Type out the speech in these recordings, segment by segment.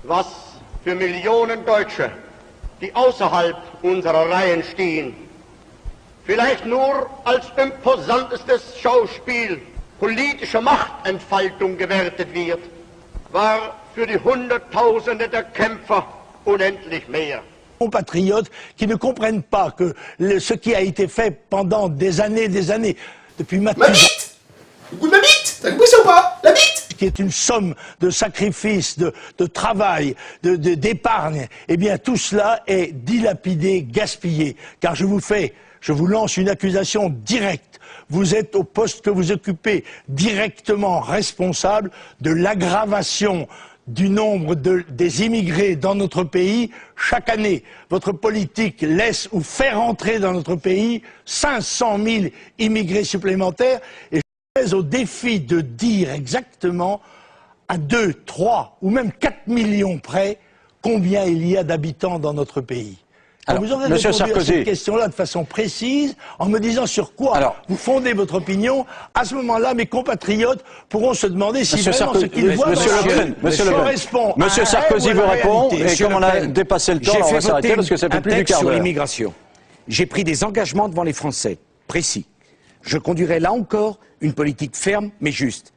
Was für Millionen Deutsche, die außerhalb unserer Reihen stehen, vielleicht nur als imposantestes Schauspiel politischer Machtentfaltung gewertet wird, war für die Hunderttausende der Kämpfer unendlich mehr. Compatriotes qui ne comprennent pas que ce qui a été fait pendant des années, depuis maintenant... Ma bite! Le coup de ma bite! T'as compris ça ou pas? La bite! Qui est une somme de sacrifices, de travail, d'épargne, eh bien tout cela est dilapidé, gaspillé. Car je vous lance une accusation directe. Vous êtes au poste que vous occupez directement responsable de l'aggravation du nombre des immigrés dans notre pays. Chaque année, votre politique laisse ou fait rentrer dans notre pays 500 000 immigrés supplémentaires. Et je suis au défi de dire exactement à 2, 3 ou même 4 millions près combien il y a d'habitants dans notre pays. Alors, vous aurez Monsieur répondu Sarkozy, à cette question-là de façon précise, en me disant sur quoi vous fondez votre opinion. À ce moment-là, mes compatriotes pourront se demander si vraiment ce qu'ils voient correspond à Monsieur Sarkozy veut répondre, et comme on a dépassé le temps, on va s'arrêter parce que ça fait plus du quart d'heure. Sur l'immigration. J'ai pris des engagements devant les Français, précis. Je conduirai là encore une politique ferme mais juste.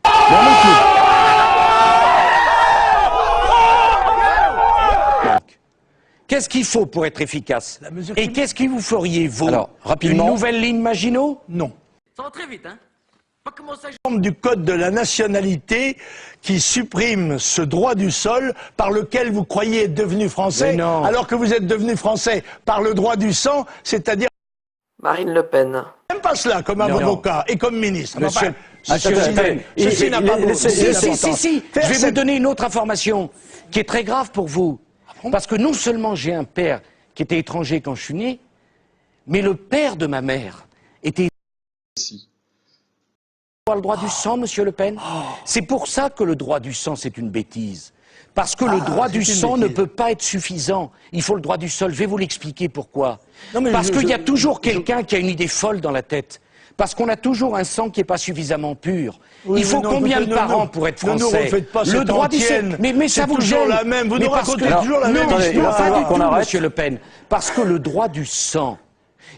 Qu'est-ce qu'il faut pour être efficace? Et qu'est-ce que vous feriez, vous? Alors, rapidement. Une nouvelle ligne Maginot? Non. Ça va très vite, hein? Pas commencer Du code de la nationalité qui supprime ce droit du sol par lequel vous croyez être devenu français, alors que vous êtes devenu français par le droit du sang, c'est-à-dire... Marine Le Pen. Même pas cela comme avocat et comme ministre. Monsieur, ceci n'a pas beaucoup. Si, je vais vous donner une autre information qui est très grave pour vous. Parce que non seulement j'ai un père qui était étranger quand je suis né, mais le père de ma mère était... Le droit du sang, monsieur Le Pen. C'est pour ça que le droit du sang, c'est une bêtise. Parce que le droit du sang ne peut pas être suffisant. Il faut le droit du sol. Je vais vous l'expliquer pourquoi. Parce qu'il y a toujours quelqu'un qui a une idée folle dans la tête. Parce qu'on a toujours un sang qui n'est pas suffisamment pur. Il faut combien de parents pour être français? Ne nous refaites pas le droit du sang. Mais ça vous gêne. La même. Vous nous racontez toujours la même histoire. Non, pas du tout, monsieur Le Pen. Parce que le droit du sang,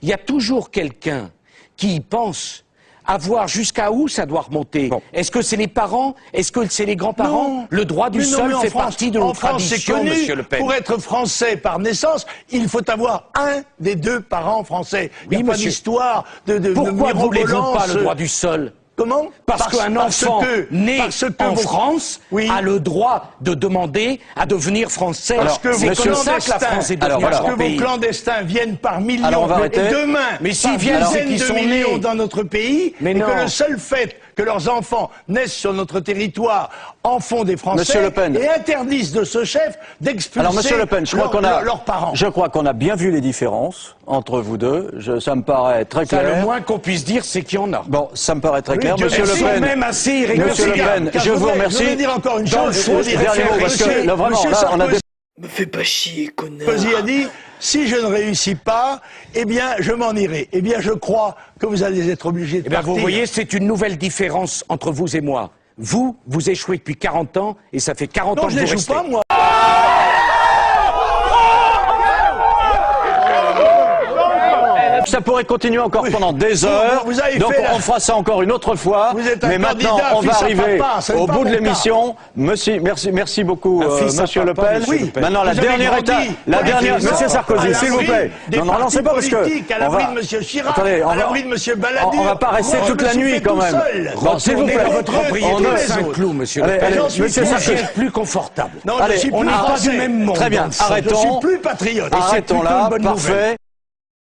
il y a toujours quelqu'un qui pense avoir jusqu'à où ça doit remonter. Est-ce que c'est les parents? Est-ce que c'est les grands-parents? Le droit du sol fait partie de nos traditions, monsieur Le Pen. Pour être français par naissance, il faut avoir un des deux parents français. Il n'y a pas d'histoire de Pourquoi ne voulez-vous pas le droit du sol? Comment? Parce qu'un enfant né en France a le droit de demander à devenir français. C'est comme ça que la France est devenue parce un grand pays. Vos clandestins viennent par millions. Alors on va arrêter. Et demain, mais s'ils viennent, c'est qu'ils sont nés dans notre pays, et que le seul fait que leurs enfants naissent sur notre territoire en font des Français et interdisent de ce chef d'expulser leurs parents. Je crois qu'on a bien vu les différences entre vous deux. Ça me paraît très clair. Le moins qu'on puisse dire, c'est qu'il y en a. Bon, ça me paraît très clair. Monsieur Le Pen, même assez Monsieur Le Pen, je vous remercie. Je voudrais dire encore une chose. Me fais pas chier, connard. Sarkozy a dit, si je ne réussis pas, eh bien, je m'en irai. Eh bien, je crois que vous allez être obligé de partir. Vous voyez, c'est une nouvelle différence entre vous et moi. Vous échouez depuis 40 ans, et ça fait 40 ans que vous restez. Non, je n'échoue pas, moi. Ça pourrait continuer encore pendant des heures, donc on fera ça encore une autre fois. Mais maintenant, on va arriver au bout de l'émission. Merci beaucoup, Monsieur Le Pen. Maintenant, la dernière étape, Monsieur Sarkozy, s'il vous plaît. Non, c'est pas parce que à l'abri de Monsieur Chirac, à l'abri de Monsieur Balladur. On va pas rester toute la nuit quand même. Bon, s'il vous plaît, votre propriété de Saint-Cloud, Monsieur Le Pen. Monsieur Sarkozy est plus confortable. Non, je suis plus pas du même monde. Très bien, arrêtons. Je suis plus patriote. Arrêtons là, parfait.